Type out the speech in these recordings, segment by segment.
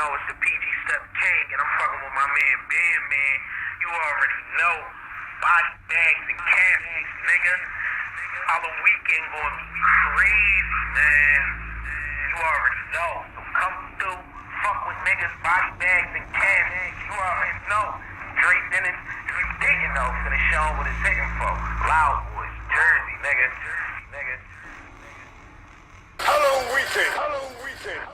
know it's the PG Step K, and I'm fucking with my man Ben, man. You already know. Body bags and caskets, nigga. Halloween weekend gonna be crazy, man. You already know. So come through, fuck with niggas, body bags and caskets. You already know. Dre Dennis, Dre Dayton, though, finna show him what it's hitting for. Loud Boys, Jersey, nigga. Halloween weekend.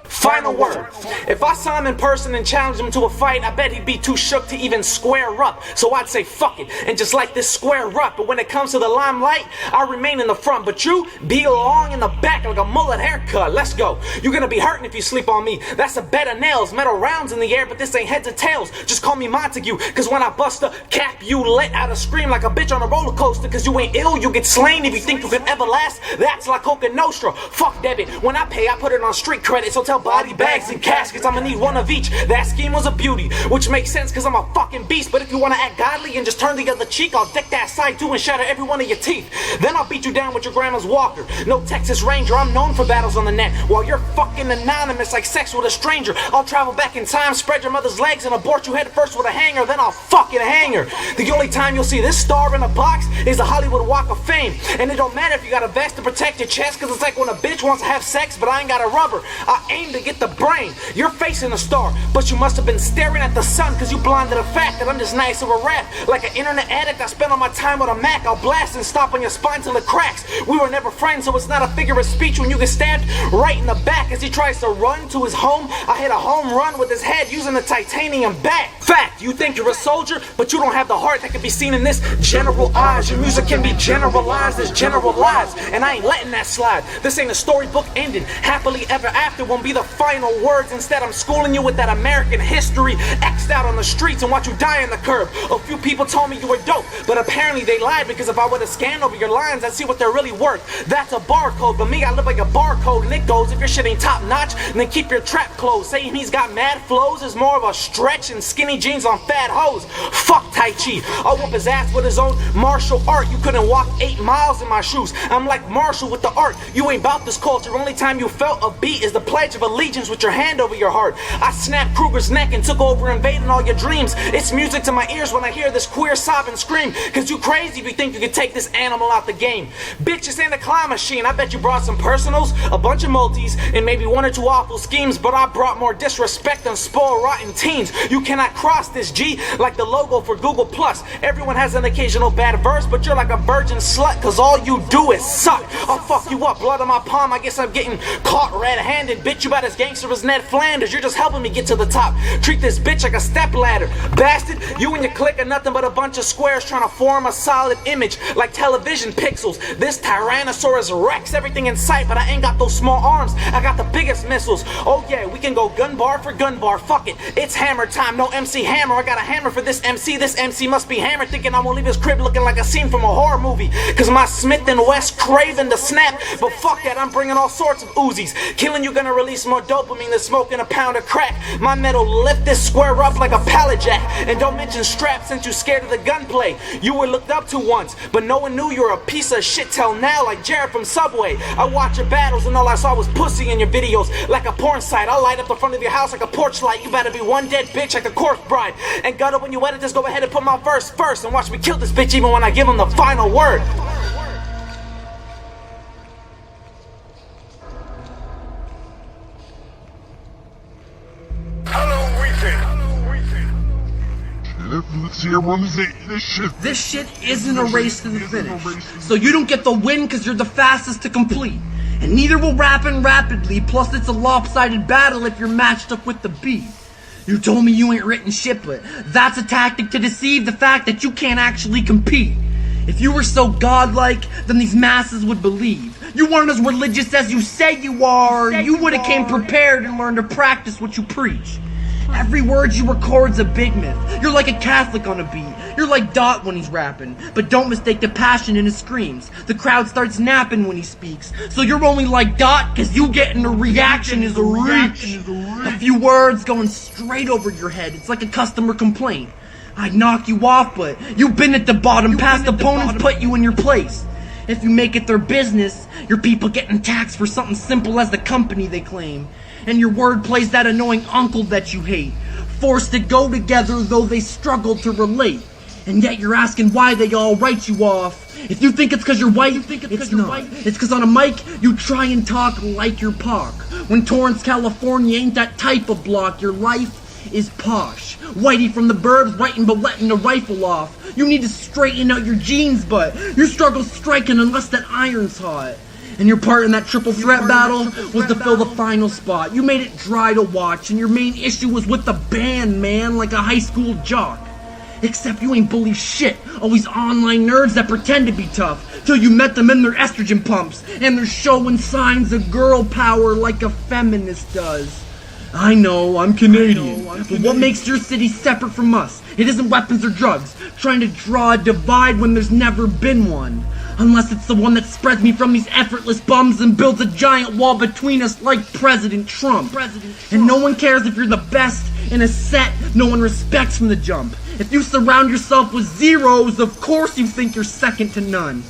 Final word. If I saw him in person and challenged him to a fight, I bet he'd be too shook to even square up. So I'd say fuck it and just like this square up. But when it comes to the limelight, I remain in the front. But you belong in the back like a mullet haircut. Let's go. You're gonna be hurting if you sleep on me. That's a bed of nails, metal rounds in the air, but this ain't heads or tails. Just call me Montague, cause when I bust a cap, you let out a scream like a bitch on a roller coaster. Cause you ain't ill, you get slain if you think you can ever last. That's like Coca Nostra. Fuck debit. When I pay, I put it on street credit. So tell body bags and caskets, I'ma need one of each. That scheme was a beauty, which makes sense cause I'm a fucking beast. But if you wanna act godly and just turn the other cheek, I'll deck that side too and shatter every one of your teeth. Then I'll beat you down with your grandma's walker. No Texas Ranger, I'm known for battles on the net. While you're fucking anonymous like sex with a stranger, I'll travel back in time, spread your mother's legs and abort you head first with a hanger. Then I'll fucking hang her. The only time you'll see this star in a box is the Hollywood Walk of Fame. And it don't matter if you got a vest to protect your chest, cause it's like when a bitch wants to have sex but I ain't got a rubber. I aim to get the brain. You're facing a star, but you must have been staring at the sun cause you blind to the fact that I'm just nice of a rap. Like an internet addict, I spend all my time with a Mac. I'll blast and stomp on your spine till it cracks. We were never friends, so it's not a figure of speech when you get stabbed right in the back as he tries to run to his home. I hit a home run with his head using a titanium bat. Fact, you think you're a soldier, but you don't have the heart that can be seen in this general eyes. Your music can be generalized as general lies, and I ain't letting that slide. This ain't a storybook ending. Happily ever after won't be the final words. Instead, I'm schooling you with that American history X'd out on the streets and watch you die on the curb. A few people told me you were dope, but apparently they lied because if I would've scanned over your lines, I'd see what they're really worth. That's a barcode, but me, I look like a barcode, and it goes, if your shit ain't top notch, then keep your trap closed. Saying he's got mad flows is more of a stretch and skinny jeans on fat hoes. Fuck Tai Chi. I'll whoop his ass with his own martial art. You couldn't walk 8 miles in my shoes. I'm like Marshall with the art. You ain't bout this culture. Only time you felt a beat is the Pledge of Allegiance with your hand over your heart. I snapped Kruger's neck and took over, invading all your dreams. It's music to my ears when I hear this queer sob and scream. Cause you crazy if you think you can take this animal out the game. Bitch, this ain't a claw machine. I bet you brought some personals, a bunch of multis, and maybe 1 or 2 awful schemes. But I brought more disrespect than spoiled rotten teens. You cannot cross this G like the logo for Google Plus. Everyone has an occasional bad verse, but you're like a virgin slut, cause all you do is suck. I'll fuck you up, blood on my palm. I guess I'm getting caught red-handed. Bitch, you about as gangster as Ned Flanders. You're just helping me get to the top. Treat this bitch like a step ladder. Bastard, you and your clique are nothing but a bunch of squares trying to form a solid image like television pixels. This Tyrannosaurus Rex everything in sight, but I ain't got those small arms. I got the biggest missiles. Oh yeah, we can go gun bar for gun bar. Fuck it, it's hammer time. No MC Hammer. I got a hammer for this MC. This MC must be hammered, thinking I'm gonna leave his crib looking like a scene from a horror movie. Cause my Smith and West craving the snap. But fuck that, I'm bringing all sorts of Uzis. Killing you gonna release more dopamine than smoking a pound of crack. My metal lift this square up like a pallet jack. And don't mention straps since you scared of the gunplay. You were looked up to once, but no one knew you were a piece of shit till now, like Jared from Subway. I watch your battles and all I saw was pussy in your videos, like a porn site. I'll light up the front of your house like a porch light. You better be one dead bitch like a corpse bride. And gutter when you edit this, go ahead and put my verse first and watch me kill this bitch even when I give him the final word. This shit isn't a race to the finish, so you don't get the win because you're the fastest to complete. And neither will rapping rapidly, plus it's a lopsided battle if you're matched up with the beat. You told me you ain't written shiplet. That's a tactic to deceive the fact that you can't actually compete. If you were so godlike, then these masses would believe. You weren't as religious as you say you are. You would've came prepared and learned to practice what you preach. Every word you record's a big myth. You're like a Catholic on a beat. You're like Dot when he's rapping. But don't mistake the passion in his screams. The crowd starts napping when he speaks. So you're only like Dot cause you getting a reaction is a reach. A few words going straight over your head. It's like a customer complaint. I'd knock you off, but you've been at the bottom. Past opponents put you in your place. If you make it their business, your people getting taxed for something simple as the company they claim. And your word plays that annoying uncle that you hate, forced to go together though they struggle to relate. And yet you're asking why they all write you off. If you think it's cause you're white, it's not. It's cause on a mic, you try and talk like you're Pac. When Torrance, California ain't that type of block, your life is posh. Whitey from the burbs, writing but letting the rifle off. You need to straighten out your jeans, but your struggle's striking unless that iron's hot. And your part in that triple threat battle was to fill the final spot. You made it dry to watch, and your main issue was with the band, man, like a high school jock. Except you ain't bully shit, all these online nerds that pretend to be tough, till you met them in their estrogen pumps, and they're showing signs of girl power like a feminist does. I know, I'm Canadian, but what makes your city separate from us? It isn't weapons or drugs, trying to draw a divide when there's never been one. Unless it's the one that spreads me from these effortless bums and builds a giant wall between us like President Trump. And no one cares if you're the best in a set no one respects from the jump. If you surround yourself with zeros, of course you think you're second to none.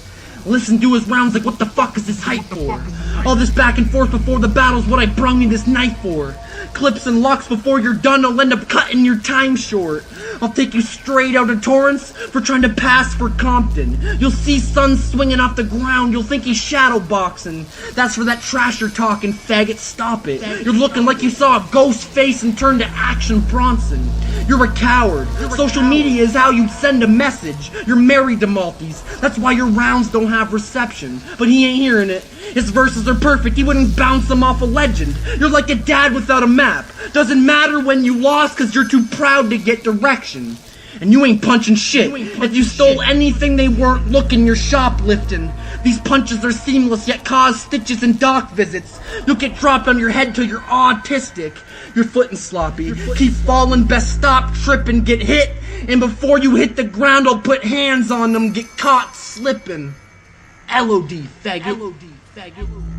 Listen to his rounds like, what the fuck is this hype for? All this back and forth before the battle's what I brung you this night for. Clips and locks before you're done, I'll end up cutting your time short. I'll take you straight out of Torrance for trying to pass for Compton. You'll see Sun swinging off the ground, you'll think he's shadow boxing. That's for that trash you're talking, faggot, stop it. You're looking like you saw a ghost face and turned to Action Bronson. You're a coward. Social media is how you send a message. You're married to Maltese, that's why your rounds don't have reception. But he ain't hearing it. His verses are perfect, he wouldn't bounce them off a legend. You're like a dad without a map. Doesn't matter when you lost cause you're too proud to get direction. And you ain't punching shit. If you stole anything they weren't looking, you're shoplifting. These punches are seamless yet cause stitches and doc visits. You'll get dropped on your head till you're autistic. You're footing sloppy. Keep falling, best stop, trip and get hit. And before you hit the ground, I'll put hands on them, get caught slipping. LOD, faggot. LOD, faggot.